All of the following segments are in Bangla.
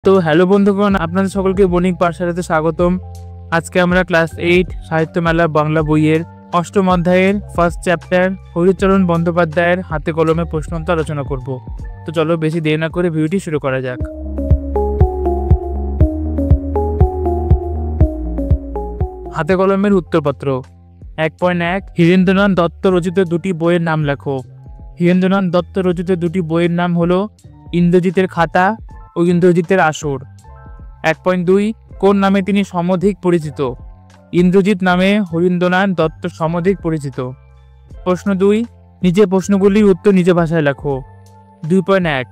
তো হ্যালো বন্ধুগণ, আপনাদের সকলকে বণিক পাঠশালাতে স্বাগতম। আজকে আমরা ক্লাস 8 সাহিত্য মেলা বাংলা বইয়ের অষ্টম অধ্যায়ের ফার্স্ট চ্যাপ্টার হরিচরণ বন্দ্যোপাধ্যায়ের হাতে কলমে প্রশ্নোত্তর আলোচনা করব। তো চলো বেশি দেরি না করে ভিডিওটি শুরু করা যাক। হাতে কলমের উত্তরপত্র 1.1 হীরেন্দ্রনাথ দত্ত রচিত দুটি বইয়ের নাম লেখো। হীরেন্দ্রনাথ দত্ত রচিত দুটি বইয়ের নাম হলো ইন্দ্রজিতের খাতা ও ইন্দ্রজিতের আসর। 1.2 কোন নামে তিনি সমধিক পরিচিত? ইন্দ্রজিৎ নামে হীরেন্দ্রনাথ দত্ত সমধিক পরিচিত। প্রশ্ন 2, নিচে প্রশ্নগুলির উত্তর নিজ ভাষায় লেখো। 2.1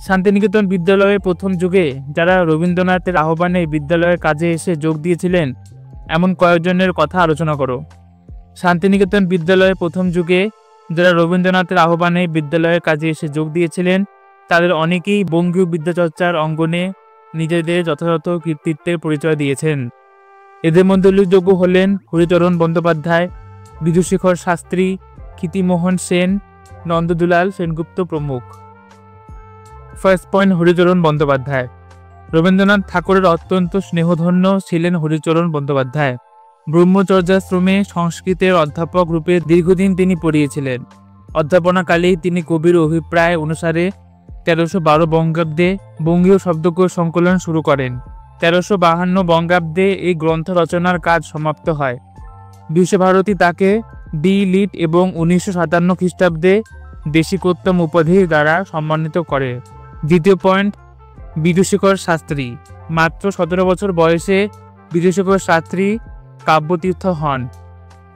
শান্তিনিকেতন বিদ্যালয়ের প্রথম যুগে যারা রবীন্দ্রনাথের আহ্বানে বিদ্যালয়ের কাজে এসে যোগ দিয়েছিলেন এমন কয়েকজনের কথা আলোচনা করো। শান্তিনিকেতন বিদ্যালয়ের প্রথম যুগে যারা রবীন্দ্রনাথের আহ্বানে বিদ্যালয়ের কাজে এসে যোগ দিয়েছিলেন তাদের অনেকেই বঙ্গীয় বিদ্যাচর্চার অঙ্গনে নিজেদের যথাযথ কৃতিত্বের পরিচয় দিয়েছেন। এদের মধ্যে উল্লেখযোগ্য হলেন হরিচরণ বন্দ্যোপাধ্যায়, বিধুশেখর শাস্ত্রী, ক্ষিতিমোহন সেন, নন্দদুলাল সেনগুপ্ত প্রমুখ। First point, Haricharan Bandyopadhyay. রবীন্দ্রনাথ ঠাকুরের অত্যন্ত স্নেহধন্য ছিলেন হরিচরণ বন্দ্যোপাধ্যায়। ব্রহ্মচর্যাশ্রমে সংস্কৃতের অধ্যাপক রূপে দীর্ঘদিন তিনি পড়িয়েছিলেন। অধ্যাপনাকালেই তিনি কবির অভিপ্রায় অনুসারে 1312 বঙ্গাব্দে বঙ্গীয় শব্দকোষ সংকলন শুরু করেন। 1352 বঙ্গাব্দে এই গ্রন্থ রচনার কাজ সমাপ্ত হয়। বিশ্বভারতী তাকে ডি লিট এবং 1957 খ্রিস্টাব্দে দেশিকোত্তম উপাধির দ্বারা সম্মানিত করে। দ্বিতীয় পয়েন্ট, বিধুশেখর শাস্ত্রী। মাত্র 17 বছর বয়সে বিধুশেখর শাস্ত্রী কাব্যতীর্থ হন।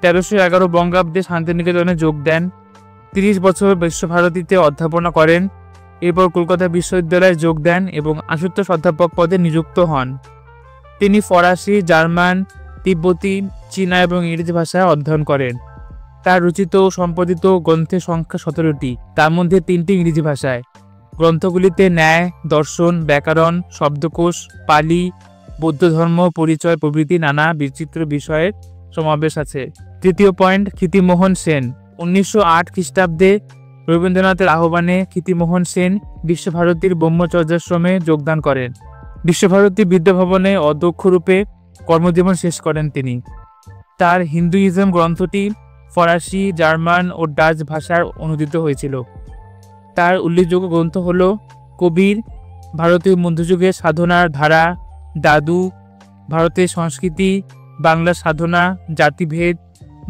1311 বঙ্গাব্দে শান্তিনিকেতনে যোগ দেন। 30 বছর বিশ্বভারতীতে অধ্যাপনা করেন। এরপর কলকাতা বিশ্ববিদ্যালয়ে যোগ দেন এবং আশুতোষ অধ্যাপক পদে নিযুক্ত হন। তিনি ফরাসি, জার্মান, তিব্বতী, চীনা এবং ইংরেজি ভাষায় অধ্যয়ন করেন। তার রচিত ও সম্পাদিত গ্রন্থের সংখ্যা 17টি, তার মধ্যে 3টি ইংরেজি ভাষায়। গ্রন্থগুলিতে ন্যায়, দর্শন, ব্যাকরণ, শব্দকোষ, পালি, বৌদ্ধ ধর্ম, পরিচয় প্রভৃতি নানা বিচিত্র বিষয়ের সমাবেশ আছে। তৃতীয় পয়েন্ট, ক্ষিতিমোহন সেন। 1908 খ্রিস্টাব্দে রবীন্দ্রনাথের আহ্বানে ক্ষিতিমোহন সেন বিশ্বভারতীর ব্রহ্মচর্যাশ্রমে যোগদান করেন। বিশ্বভারতী বিদ্যাভবনে অধ্যক্ষরূপে কর্মজীবন শেষ করেন তিনি। তার হিন্দুইজম গ্রন্থটি ফরাসি, জার্মান ও ডাচ ভাষায় অনুদিত হয়েছিল। তার উল্লেখযোগ্য গ্রন্থ হল কবির, ভারতীয় মধ্যযুগের সাধনার ধারা, দাদু, ভারতের সংস্কৃতি, বাংলা সাধনা, জাতিভেদ,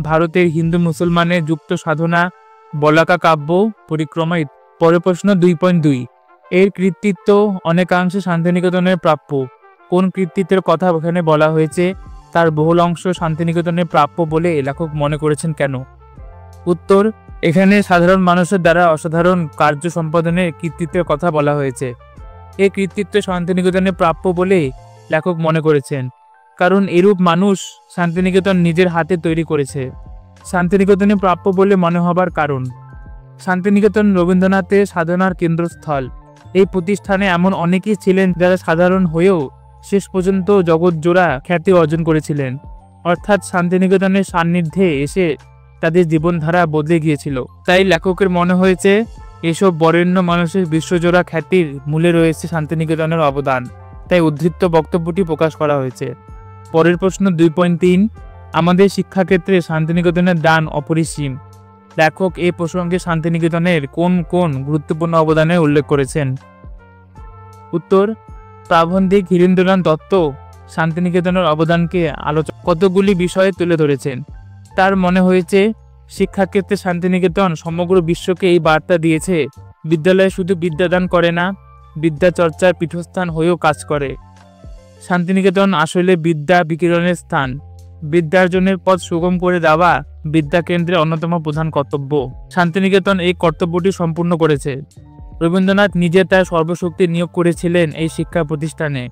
ভারতের হিন্দু মুসলমানের যুক্ত সাধনা, বলাকা কাব্য, পরিক্রমা। পরের প্রশ্ন 2.2 এর কৃতিত্ব অনেকাংশে শান্তিনিকেতনের প্রাপ্য। কোন কৃতিত্বের কথা এখানে বলা হয়েছে? তার বহুল অংশ শান্তিনিকেতনের প্রাপ্য বলে লেখক মনে করেছেন কেন? উত্তর, এখানে সাধারণ মানুষের দ্বারা অসাধারণ কার্য সম্পাদনের কৃতিত্বের কথা বলা হয়েছে। এই কৃতিত্ব শান্তিনিকেতনের প্রাপ্য বলে লেখক মনে করেছেন কারণ এরূপ মানুষ শান্তিনিকেতন নিজের হাতে তৈরি করেছে। শান্তিনিকেতনে প্রাপ্য বলে মনে হবার কারণ, শান্তিনিকেতন রবীন্দ্রনাথের সাধনার কেন্দ্রস্থল। এই প্রতিষ্ঠানে এমন অনেকেই ছিলেন যারা সাধারণ হয়েও শেষ পর্যন্ত জগৎজোড়া খ্যাতি অর্জন করেছিলেন। অর্থাৎ শান্তিনিকেতনের সান্নিধ্যে এসে তাদের জীবনধারা বদলে গিয়েছিল। তাই লেখকের মনে হয়েছে এসব বরেণ্য মানুষের বিশ্বজোড়া খ্যাতির মূলে রয়েছে শান্তিনিকেতনের অবদান। তাই উদ্ধৃত বক্তব্যটি প্রকাশ করা হয়েছে। পরের প্রশ্ন 2.3 আমাদের শিক্ষাক্ষেত্রে শান্তিনিকেতনের দান অপরিসীম। লেখক এই প্রসঙ্গে শান্তিনিকেতনের কোন কোন গুরুত্বপূর্ণ অবদানের উল্লেখ করেছেন? উত্তর, প্রাবন্ধিক হীরেন্দ্রনাথ দত্ত শান্তিনিকেতনের অবদানকে কতগুলি বিষয়ে তুলে ধরেছেন। তার মনে হয়েছে শিক্ষাক্ষেত্রে শান্তিনিকেতন সমগ্র বিশ্বকে এই বার্তা দিয়েছে, বিদ্যালয়ে শুধু বিদ্যাদান করে না, বিদ্যাচর্চার পীঠস্থান হয়েও কাজ করে। শান্তিনিকেতন আসলে বিদ্যা বিকিরণের স্থান। বিদ্যার্জনের পথ সুগম করে দেওয়া বিদ্যাকেন্দ্রের অন্যতম প্রধান কর্তব্য। শান্তিনিকেতন এই কর্তব্যটি সম্পূর্ণ করেছে। রবীন্দ্রনাথ নিজে তার সর্বশক্তি নিয়োগ করেছিলেন এই শিক্ষা প্রতিষ্ঠানে।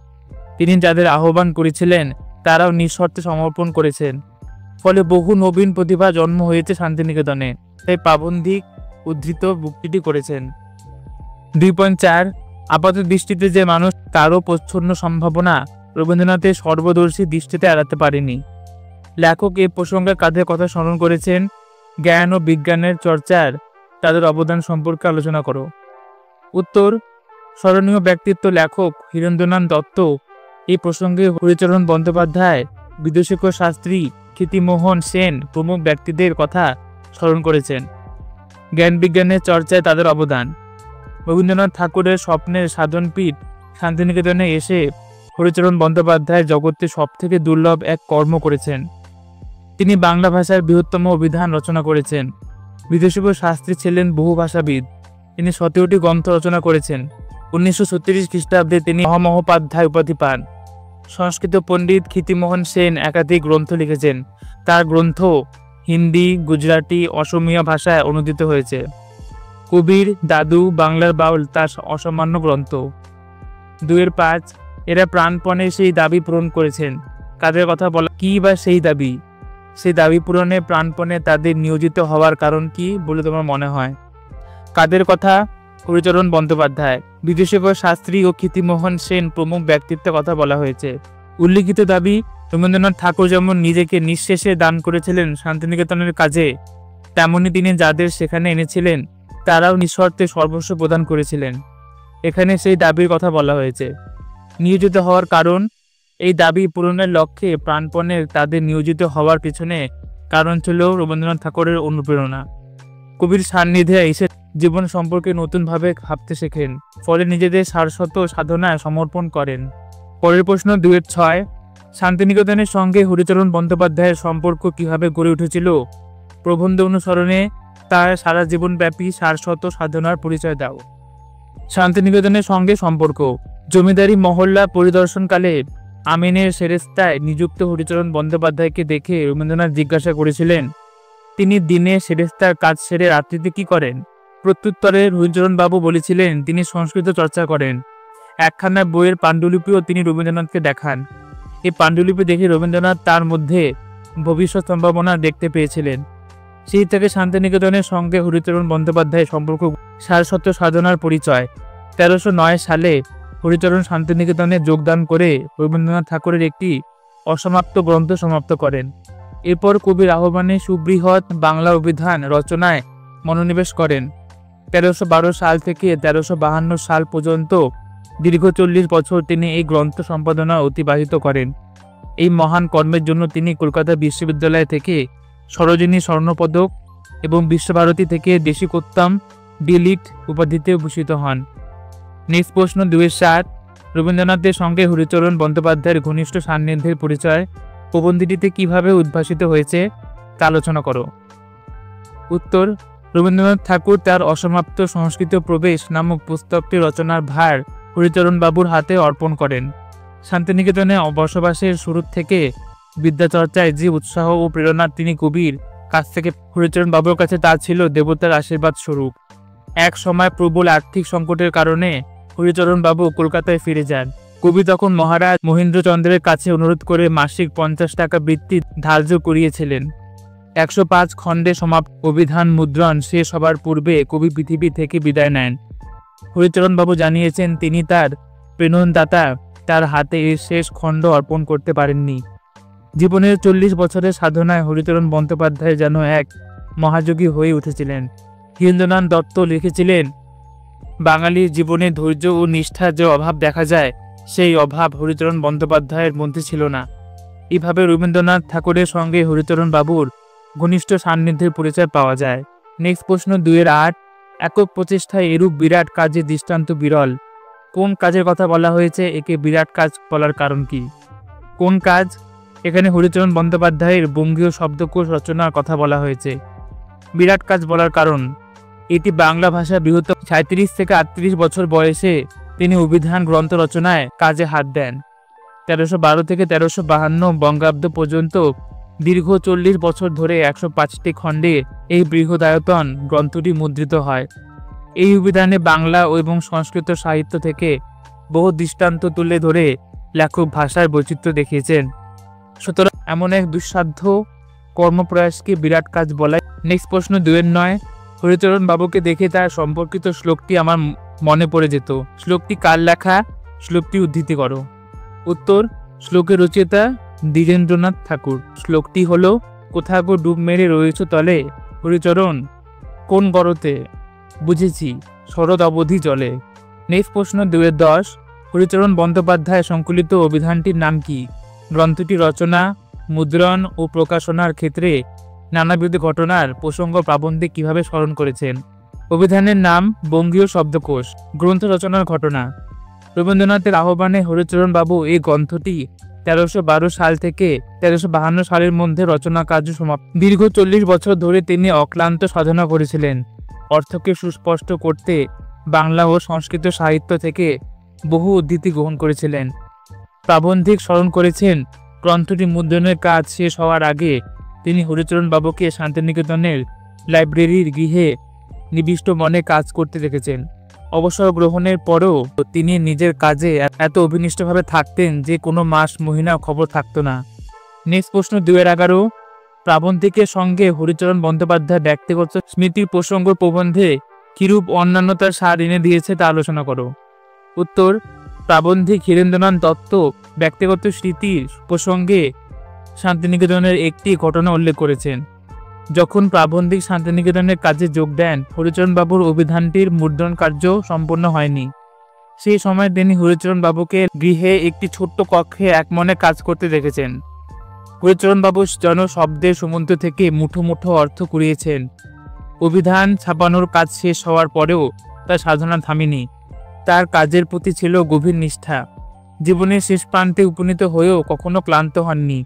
তিনি যাদের আহ্বান করেছিলেন তারাও নিঃশর্তে সমর্পণ করেছেন। ফলে বহু নবীন প্রতিভা জন্ম হয়েছে শান্তিনিকেতনে। তাই প্রাবন্ধিক উদ্ধৃত উক্তিটি করেছেন। 2.4 আপাত দৃষ্টিতে যে মানুষ তারও প্রচ্ছন্ন সম্ভাবনা রবীন্দ্রনাথের সর্বদর্শী দৃষ্টিতে এড়াতে পারেনি। লেখক এ প্রসঙ্গে কাদের কথা স্মরণ করেছেন? জ্ঞান ও বিজ্ঞানের চর্চার তাদের অবদান সম্পর্কে আলোচনা করো। উত্তর, স্মরণীয় ব্যক্তিত্ব লেখক হীরেন্দ্রনাথ দত্ত এই প্রসঙ্গে হরিচরণ বন্দ্যোপাধ্যায়, বিদুশেখর শাস্ত্রী, ক্ষিতিমোহন সেন প্রমুখ ব্যক্তিদের কথা স্মরণ করেছেন। জ্ঞান বিজ্ঞানের চর্চায় তাদের অবদান। রবীন্দ্রনাথ ঠাকুরের স্বপ্নের সাধনপীঠ শান্তিনিকেতনে এসে হরিচরণ বন্দ্যোপাধ্যায় জগতে সবথেকে দুর্লভ এক কর্ম করেছেন। তিনি বাংলা ভাষার বৃহত্তম অভিধান রচনা করেছেন। বিদুশেখর শাস্ত্রী ছিলেন বহুভাষাবিদ। তিনি 17টি গ্রন্থ রচনা করেছেন। 1936 খ্রিস্টাব্দে তিনি মহামহোপাধ্যায় উপাধি পান। সংস্কৃত পণ্ডিত ক্ষিতিমোহন সেন একাধিক গ্রন্থ লিখেছেন। তার গ্রন্থ হিন্দি, গুজরাটি, অসমীয়া ভাষায় অনুদিত হয়েছে। কবির দাদু বাংলার বাউল তার অসামান্য গ্রন্থ। 2-5 এরা প্রাণপণে সেই দাবি পূরণ করেছেন। কাদের কথা বলা, কি বা সেই দাবি? সেই দাবি পূরণে প্রাণপণে তাদের নিয়োজিত হওয়ার কারণ কি বলে তোমার মনে হয়? কাদের কথা? হরিচরণ বন্দ্যোপাধ্যায়, বিদুশেখর শাস্ত্রী ও ক্ষিতিমোহন সেন প্রমুখ ব্যক্তিত্বের কথা বলা হয়েছে। উল্লিখিত দাবি রবীন্দ্রনাথ ঠাকুর যেমন নিজেকে নিঃশেষে দান করেছিলেন শান্তিনিকেতনের কাজে, তেমনি তিনি যাদের সেখানে এনেছিলেন তারাও নিঃশর্তে সর্বস্ব প্রদান করেছিলেন। এখানে সেই দাবির কথা বলা হয়েছে। নিয়োজিত হওয়ার কারণ, এই দাবি পূরণের লক্ষ্যে প্রাণপণে তাদের নিয়োজিত হওয়ার পিছনে কারণ ছিল রবীন্দ্রনাথ ঠাকুরের অনুপ্রেরণা। কবির সান্নিধ্যে এসে জীবন সম্পর্কে নতুনভাবে ভাবতে শেখেন, ফলে নিজেদের সারস্বত সাধনায় সমর্পণ করেন। পরের প্রশ্ন 2-6 শান্তিনিকেতনের সঙ্গে হরিচরণ বন্দ্যোপাধ্যায়ের সম্পর্ক কিভাবে গড়ে উঠেছিল? প্রবন্ধ অনুসরণে তার সারা জীবনব্যাপী সারস্বত সাধনার পরিচয় দাও। শান্তিনিকেতনের সঙ্গে সম্পর্ক। জমিদারি মহল্লা পরিদর্শনকালে আমিনের সেরেস্তায় নিযুক্ত হরিচরণ বন্দ্যোপাধ্যায়কে দেখে রবীন্দ্রনাথ জিজ্ঞাসা করেছিলেন, তিনি দিনে সেরেস্তার কাজ সেরে রাত্রিতে কি করেন? প্রত্যুত্তরে হরিচরণ বাবু বলেছিলেন, তিনি সংস্কৃত চর্চা করেন। একখানা বইয়ের পাণ্ডুলিপিও তিনি রবীন্দ্রনাথকে দেখান। এই পাণ্ডুলিপি দেখে রবীন্দ্রনাথ তার মধ্যে ভবিষ্যৎ সম্ভাবনা দেখতে পেয়েছিলেন। সেই থেকে শান্তিনিকেতনের সঙ্গে হরিচরণ বন্দ্যোপাধ্যায়ের সম্পর্ক সারস্বত সাধনার পরিচয়। 1309 সালে হরিচরণ শান্তিনিকেতনে যোগদান করে রবীন্দ্রনাথ ঠাকুরের একটি অসমাপ্ত গ্রন্থ সমাপ্ত করেন। এরপর কবির আহ্বানে সুবৃহৎ বাংলা অভিধান রচনায় মনোনিবেশ করেন। 1312 সাল থেকে 1352 সাল পর্যন্ত দীর্ঘ 40 বছর তিনি এই গ্রন্থ সম্পাদনা অতিবাহিত করেন। এই মহান কর্মের জন্য তিনি কলকাতা বিশ্ববিদ্যালয় থেকে সরোজিনী স্বর্ণপদক এবং বিশ্বভারতী থেকে দেশিকোত্তম ডিলিট উপাধিতে ভূষিত হন। নেক্সট প্রশ্ন 2-7 রবীন্দ্রনাথের সঙ্গে হরিচরণ বন্দ্যোপাধ্যায়ের ঘনিষ্ঠ সান্নিধ্যের পরিচয় প্রবন্ধটিতে কিভাবে উদ্ভাসিত হয়েছে তা আলোচনা করো। উত্তর, রবীন্দ্রনাথ ঠাকুর তার অসমাপ্ত সংস্কৃত প্রবেশ নামক পুস্তকটি রচনার ভার হরিচরণ বাবুর হাতে অর্পণ করেন। শান্তিনিকেতনে বসবাসের শুরু থেকে বিদ্যাচর্চায় যে উৎসাহ ও প্রেরণা তিনি কবির কাছ থেকে হরিচরণ বাবুর কাছে তা ছিল দেবতার আশীর্বাদ স্বরূপ। এক সময় প্রবল আর্থিক সংকটের কারণে হরিচরণ বাবু কলকাতায় ফিরে যান। কবি তখন মহারাজ মহেন্দ্রচন্দ্রের কাছে অনুরোধ করে মাসিক 50 টাকা বৃত্তি ধার্য করিয়েছিলেন। 105 খণ্ডে সমাপ্ত অভিধান মুদ্রণ শেষ হবার পূর্বে কবি পৃথিবী থেকে বিদায় নেন। হরিচরণ বাবু জানিয়েছেন, তিনি তার প্রেরণদাতা তার হাতে এই শেষ খণ্ড অর্পণ করতে পারেননি। জীবনের 40 বছরের সাধনায় হরিচরণ বন্দ্যোপাধ্যায় যেন এক মহাযোগী হয়ে উঠেছিলেন। হীরেন্দ্রনাথ দত্ত লিখেছিলেন, বাঙালির জীবনে ধৈর্য ও নিষ্ঠার যে অভাব দেখা যায়, সেই অভাব হরিচরণ বন্দ্যোপাধ্যায়ের মধ্যে ছিল না। এইভাবে রবীন্দ্রনাথ ঠাকুরের সঙ্গে হরিচরণ বাবুর ঘনিষ্ঠ সান্নিধ্যের পরিচয় পাওয়া যায়। নেক্সট প্রশ্ন 2-8 একক প্রচেষ্টায় এরূপ বিরাট কাজে দৃষ্টান্ত বিরল। কোন কাজের কথা বলা হয়েছে? একে বিরাট কাজ বলার কারণ কি? কোন কাজ? এখানে হরিচরণ বন্দ্যোপাধ্যায়ের বঙ্গীয় শব্দকোষ রচনার কথা বলা হয়েছে। বিরাট কাজ বলার কারণ, এটি বাংলা ভাষা বৃহত্তম। 37 থেকে 38 বছর বয়সে তিনি অভিধান গ্রন্থ রচনায় কাজে হাত দেন। 1312 থেকে 1352 বঙ্গাব্দ পর্যন্ত দীর্ঘ 40 বছর ধরে 105টি খণ্ডে এই বৃহদায়তন গ্রন্থটি মুদ্রিত হয়। এই অভিধানে বাংলা এবং সংস্কৃত সাহিত্য থেকে বহু দৃষ্টান্ত তুলে ধরে লেখক ভাষার বৈচিত্র্য দেখিয়েছেন। সুতরাং এমন এক দুঃসাধ্য কর্মপ্রয়াসকে বিরাট কাজ বলায়। নেক্সট প্রশ্ন 2-9 হরিচরণ বাবুকে দেখে তার সম্পর্কিত শ্লোকটি আমার মনে পড়ে যেত। শ্লোকটি কার লেখা? শ্লোকটি উদ্ধৃতি করো। উত্তর, শ্লোকের রচয়িতা দ্বিজেন্দ্রনাথ ঠাকুর। শ্লোকটি হলো, কোথা গো ডুব মেরে রয়েছ তলে, হরিচরণ কোন গরতে? বুঝেছি, শরৎ অবধি জলে। নেক্সট প্রশ্ন 2-10, হরিচরণ বন্দ্যোপাধ্যায় সংকলিত অভিধানটির নাম কি? গ্রন্থটি রচনা, মুদ্রণ ও প্রকাশনার ক্ষেত্রে নানাবিধ ঘটনার প্রসঙ্গ প্রাবন্ধিক কিভাবে স্মরণ করেছেন? অভিধানের নাম বঙ্গীয় শব্দকোষ। গ্রন্থ রচনার ঘটনা, রবীন্দ্রনাথের আহ্বানে হরিচরণ বাবু এই গ্রন্থটি 1312 সাল থেকে 1352 সালের মধ্যে রচনা কার্য সমাপ্ত। দীর্ঘ 40 বছর ধরে তিনি অক্লান্ত সাধনা করেছিলেন। অর্থকে সুস্পষ্ট করতে বাংলা ও সংস্কৃত সাহিত্য থেকে বহু উদ্ধৃতি গ্রহণ করেছিলেন। প্রাবন্ধিক স্মরণ করেছেন, গ্রন্থটি মুদ্রণের কাজ শেষ হওয়ার আগে তিনি হরিচরণ বাবুকে শান্তিনিকেতনের লাইব্রেরির গৃহে নিবিষ্ট মনে কাজ করতে দেখেছেন। অবসর গ্রহণের পরও তিনি নিজের কাজে এত অভিনিষ্ঠভাবে থাকতেন যে কোনো মাস মহিনা খবর থাকতো না। নেক্সট প্রশ্ন 2-11, প্রাবন্ধিকের সঙ্গে হরিচরণ বন্দ্যোপাধ্যায় ব্যক্তিগত স্মৃতির প্রসঙ্গ প্রবন্ধে কিরূপ অন্যান্যতার সার এনে দিয়েছে তা আলোচনা করো। উত্তর, প্রাবন্ধিক হীরেন্দ্রনাথ দত্ত ব্যক্তিগত স্মৃতির প্রসঙ্গে শান্তিনিকেতনের একটি ঘটনা উল্লেখ করেছেন। যখন প্রাবন্ধিক শান্তিনিকেতনের কাজে যোগ দেন, হরিচরণ বাবুর অভিধানটির মুদ্রণ কার্য সম্পন্ন হয়নি। সেই সময় তিনি হরিচরণ বাবুকে গৃহে একটি ছোট্ট কক্ষে একমনে কাজ করতে দেখেছেন। হরিচরণ বাবু যেন শব্দের সমুদ্র থেকে মুঠো মুঠো অর্থ কুড়িয়েছেন। অভিধান ছাপানোর কাজ শেষ হওয়ার পরেও তার সাধনা থামেনি। তার কাজের প্রতি ছিল গভীর নিষ্ঠা। জীবনের শেষ প্রান্তে উপনীত হয়েও কখনো ক্লান্ত হননি।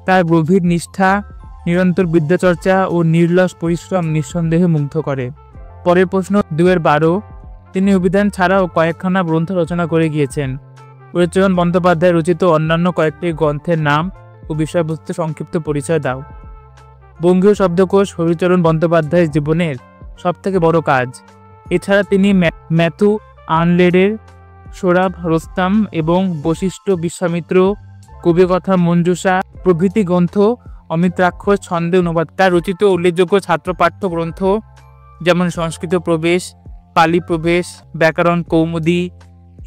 তার গভীর নিষ্ঠা, নিরন্তর বিদ্যাচর্চা ও নির্লস পরিশ্রম নিঃসন্দেহে মুগ্ধ করে। পরের প্রশ্ন 2-12, তিনি অভিধান ছাড়াও কয়েকখানা গ্রন্থ রচনা করে গিয়েছেন। হরিচরণ বন্দ্যোপাধ্যায় রচিত অন্যান্য কয়েকটি গ্রন্থের নাম ও বিষয়বস্তু সংক্ষিপ্ত পরিচয় দাও। বঙ্গীয় শব্দকোষ হরিচরণ বন্দ্যোপাধ্যায়ের জীবনের সবথেকে বড় কাজ। এছাড়া তিনি ম্যাথু আর্নল্যান্ডের সোহরাব রোস্তাম এবং বশিষ্ঠ বিশ্বামিত্র, কবিকথা মঞ্জুষা প্রভৃতি গ্রন্থ অমিত্রাক্ষর ছন্দে অনুবাদ। তার রচিত উল্লেখযোগ্য ছাত্রপাঠ্য গ্রন্থ যেমন সংস্কৃত প্রবেশ, পালি প্রবেশ, Byakaran Kaumudi,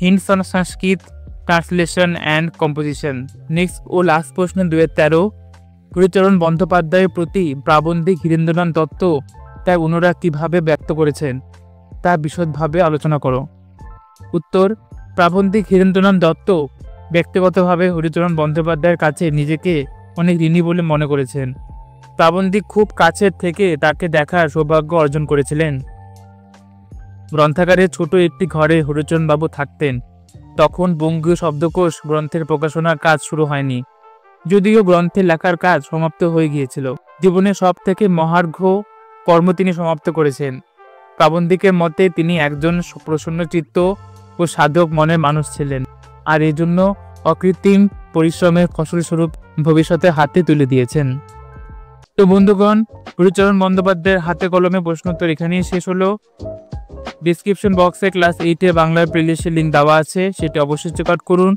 hints on Sanskrit, translation and composition. Next ও লাস্ট প্রশ্ন 2-13, হরিচরণ বন্দ্যোপাধ্যায়ের প্রতি প্রাবন্ধিক হীরেন্দ্রনাথ দত্ত তার অনুরাগ কিভাবে ব্যক্ত করেছেন তা বিশদভাবে আলোচনা করো। উত্তর, প্রাবন্ধিক হীরেন্দ্রনাথ দত্ত ব্যক্তিগতভাবে হরিচরণ বন্দ্যোপাধ্যায়ের কাছে নিজেকে অনেক ঋণী বলে মনে করেছেন। প্রাবন্ধিক খুব কাছের থেকে তাকে দেখার সৌভাগ্য অর্জন করেছিলেন। গ্রন্থাগারে ছোট একটি ঘরে হরিচরণ বাবু থাকতেন। তখন বঙ্গীয় শব্দকোষ গ্রন্থের প্রকাশনার কাজ শুরু হয়নি, যদিও গ্রন্থের লেখার কাজ সমাপ্ত হয়ে গিয়েছিল। জীবনের সব থেকে মহার্ঘ কর্ম তিনি সমাপ্ত করেছেন। প্রাবন্ধিকের মতে তিনি একজন প্রসন্নচিত্ত ও সাধক মনের মানুষ ছিলেন, আর এই জন্য অকৃত্রিম পরিশ্রমের ফসলস্বরূপ ভবিষ্যতে হাতে তুলে দিয়েছেন। তো বন্ধুগণ, হরিচরণ বন্দ্যোপাধ্যায়ের হাতে কলমে প্রশ্নোত্তর এখানেই শেষ হলো। ডিসক্রিপশন বক্সে ক্লাস 8 বাংলার প্লেলিস্টের লিঙ্ক দেওয়া আছে, সেটি অবশ্যই চেক আউট করুন।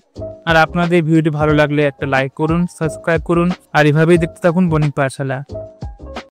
আর আপনাদের ভিডিওটি ভালো লাগলে একটা লাইক করুন, সাবস্ক্রাইব করুন, আর এভাবেই দেখতে থাকুন বণিক পাঠশালা।